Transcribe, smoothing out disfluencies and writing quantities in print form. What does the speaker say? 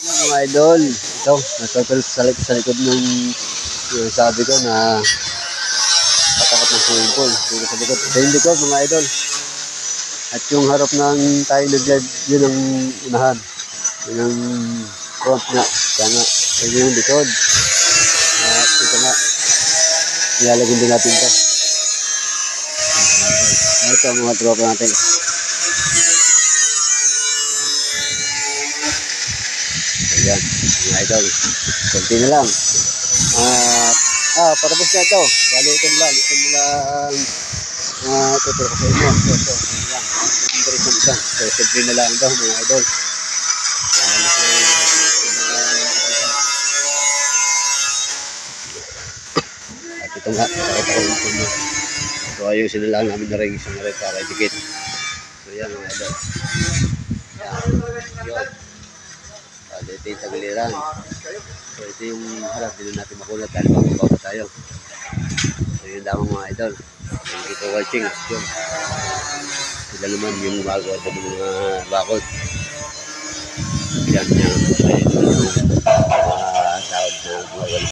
Mga idol, ito, sa likod ng yung sabi ko na patakot ng swimming pool. Dito sa likod. Ito yung likod mga idol. At yung harap ng tayo nag-live, yun ang unahan. Yun ang front nga. Kaya nga, yun yung likod. At ito nga, nilalagyan din natin ito. Ito ang mga tropa natin. Ayan, mga idol. Kunti na lang. Patapos na ito. Bali, ito lang. Ito lang tuturo ko sa inyo. Ito lang. Number ito isa. So, simple na lang ito, mga idol. At ito nga, pakita ko yung inyo. So, ayusin na lang namin na rin isang rin para idikit. So, yan mga idol. Yan. Ito yung tagiliran. So ito yung harap, hindi natin makulat dahil bababa tayo. So yun lamang mga idol. Thank you for watching. Yun. Sila naman yung magawa sa mga bakod. Yan yung